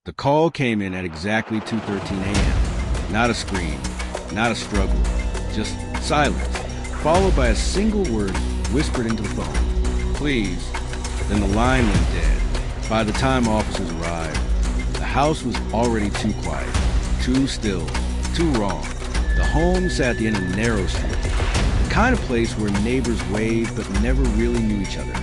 The call came in at exactly 2:13 a.m. Not a scream, not a struggle, just silence, followed by a single word whispered into the phone. Please. Then the line went dead. By the time officers arrived, the house was already too quiet, too still, too wrong. The home sat at the end of a narrow street, the kind of place where neighbors waved but never really knew each other.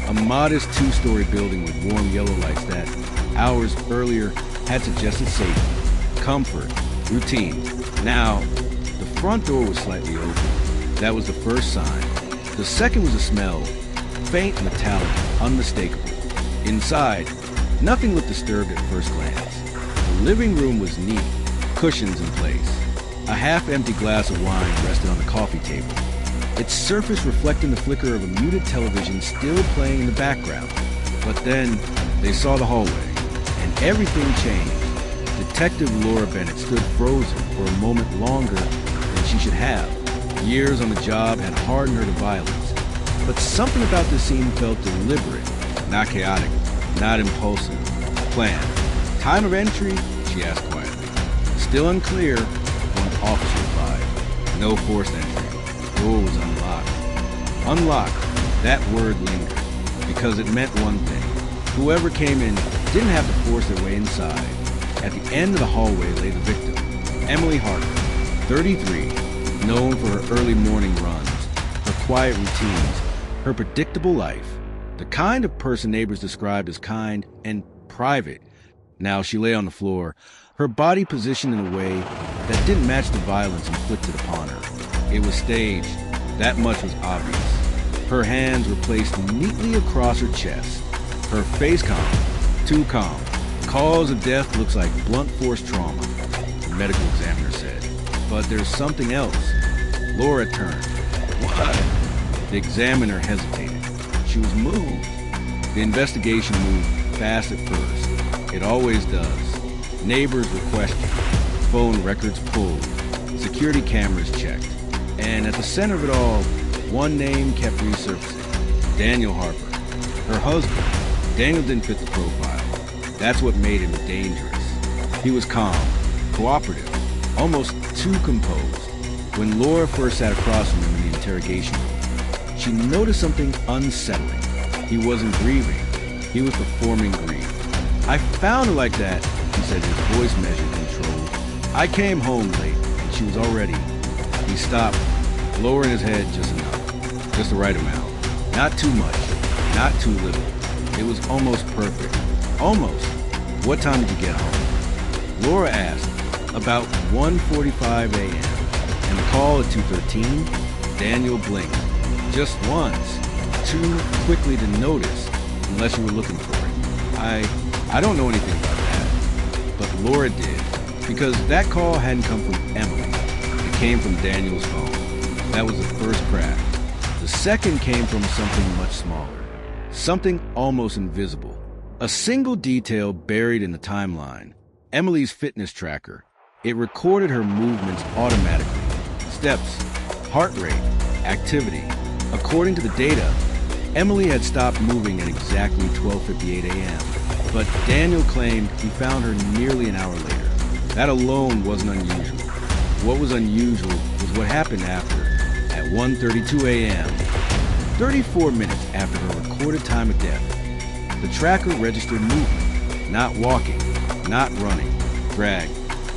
A modest two-story building with warm yellow lights that, hours earlier, had suggested safety, comfort, routine. Now, the front door was slightly open. That was the first sign. The second was a smell, faint, metallic, unmistakable. Inside, nothing looked disturbed at first glance. The living room was neat, cushions in place. A half-empty glass of wine rested on the coffee table, its surface reflecting the flicker of a muted television still playing in the background. But then, they saw the hallway, and everything changed. Detective Laura Bennett stood frozen for a moment longer than she should have. Years on the job had hardened her to violence, but something about this scene felt deliberate, not chaotic, not impulsive, planned. Time of entry? She asked quietly. Still unclear, one officer replied. No forced entry. Door was unlocked. Unlocked. That word lingered, because it meant one thing. Whoever came in didn't have to force their way inside. At the end of the hallway lay the victim, Emily Harper, 33, known for her early morning runs, her quiet routines, her predictable life. The kind of person neighbors described as kind and private. Now she lay on the floor, her body positioned in a way that didn't match the violence inflicted upon her. It was staged. That much was obvious. Her hands were placed neatly across her chest. Her face calm, too calm. Cause of death looks like blunt force trauma, the medical examiner said. But there's something else. Laura turned. What? The examiner hesitated. She was moved. The investigation moved fast at first. It always does. Neighbors were questioned, phone records pulled, security cameras checked, and at the center of it all, one name kept resurfacing. Daniel Harper. Her husband. Daniel didn't fit the profile. That's what made him dangerous. He was calm, cooperative, almost too composed. When Laura first sat across from him in the interrogation room, she noticed something unsettling. He wasn't grieving. He was performing grief. I found her like that, he said, his voice measured, controlled. I came home late, and she was already. He stopped, lowering his head just enough, just the right amount. Not too much, not too little. It was almost perfect. Almost. What time did you get home? Laura asked. About 1:45 a.m. And the call at 2:13? Daniel blinked. Just once. Too quickly to notice, unless you were looking for it. I don't know anything about that. But Laura did, because that call hadn't come from Emily. It came from Daniel's phone. That was the first crack. The second came from something much smaller. Something almost invisible. A single detail buried in the timeline. Emily's fitness tracker. It recorded her movements automatically. Steps, heart rate, activity. According to the data, Emily had stopped moving at exactly 12:58 a.m. But Daniel claimed he found her nearly an hour later. That alone wasn't unusual. What was unusual was what happened after, at 1:32 a.m., 34 minutes after her recorded time of death. The tracker registered movement, not walking, not running, drag.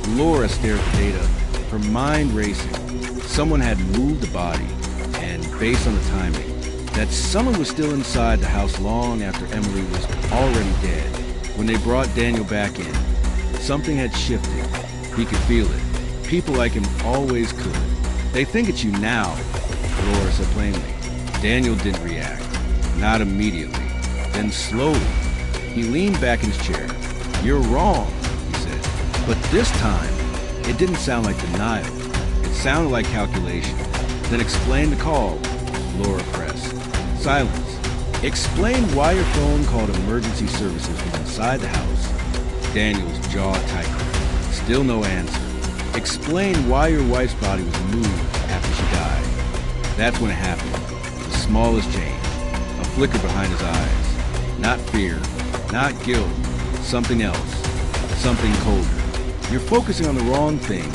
Laura stared at the data, her mind racing. Someone had moved the body, and based on the timing, that someone was still inside the house long after Emily was already dead. When they brought Daniel back in, something had shifted. He could feel it. People like him always could. They think it's you now, Laura said plainly. Daniel didn't react. Not immediately. Then slowly, he leaned back in his chair. You're wrong, he said. But this time, it didn't sound like denial. It sounded like calculation. Then explain the call, Laura pressed. Silence. Explain why your phone called emergency services from inside the house. Daniel's jaw tightened. Still no answer. Explain why your wife's body was moved after she died. That's when it happened. The smallest change. A flicker behind his eyes. Not fear. Not guilt. Something else. something colder. You're focusing on the wrong thing,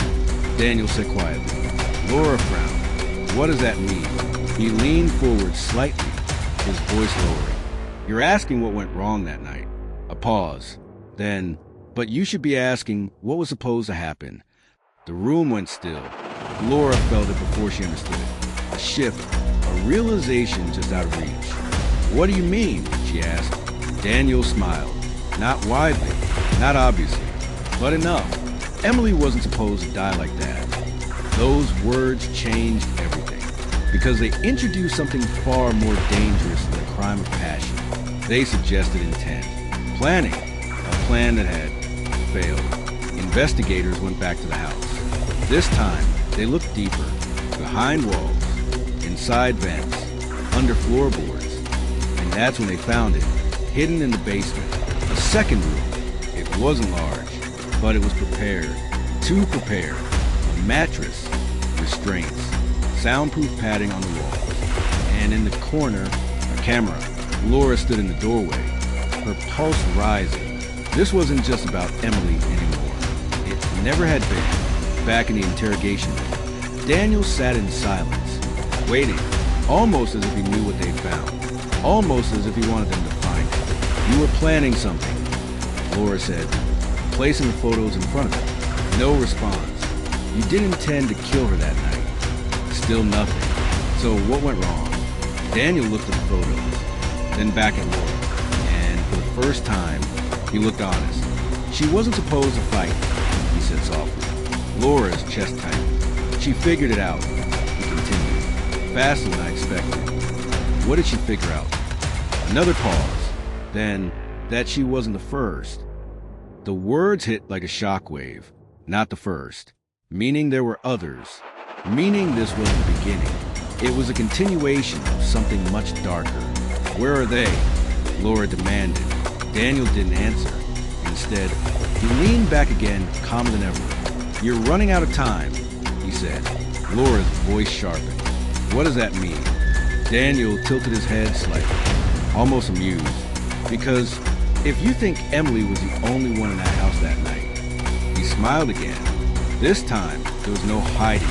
Daniel said quietly. Laura frowned. What does that mean? He leaned forward slightly, his voice lowering. You're asking what went wrong that night. A pause. Then, but you should be asking what was supposed to happen. The room went still. Laura felt it before she understood it. A shift, a realization just out of reach. What do you mean? She asked. Daniel smiled. Not widely, not obviously, but enough. Emily wasn't supposed to die like that. Those words changed everything, because they introduced something far more dangerous than a crime of passion. They suggested intent, planning, a plan that had failed. Investigators went back to the house. This time, they looked deeper, behind walls, inside vents, under floorboards, and that's when they found it, hidden in the basement. A second room. It wasn't large, but it was prepared. Too prepared. A mattress, restraints, soundproof padding on the walls, and in the corner, a camera. Laura stood in the doorway, her pulse rising. This wasn't just about Emily anymore. It never had been. Back in the interrogation room, Daniel sat in silence, waiting, almost as if he knew what they found, almost as if he wanted them to find it. You were planning something, Laura said, placing the photos in front of him. No response. You didn't intend to kill her that night. Still nothing. So what went wrong? Daniel looked at the photos, then back at Laura, and for the first time, he looked honest. She wasn't supposed to fight, he said softly. Laura's chest tightened. She figured it out, he continued, faster than I expected. What did she figure out? Another pause, then that she wasn't the first. The words hit like a shockwave, not the first, meaning there were others, meaning this wasn't the beginning. It was a continuation of something much darker. Where are they? Laura demanded. Daniel didn't answer. Instead, he leaned back again, calmer than ever. You're running out of time, he said. Laura's voice sharpened. What does that mean? Daniel tilted his head slightly, almost amused. Because if you think Emily was the only one in that house that night, he smiled again. This time, there was no hiding.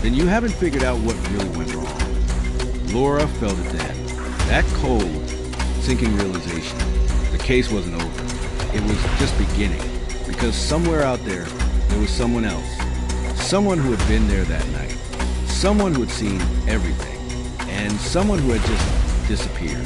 Then you haven't figured out what really went wrong. Laura felt it then. That cold, sinking realization. The case wasn't over. It was just beginning. Because somewhere out there was someone else. Someone who had been there that night. Someone who had seen everything. And someone who had just disappeared.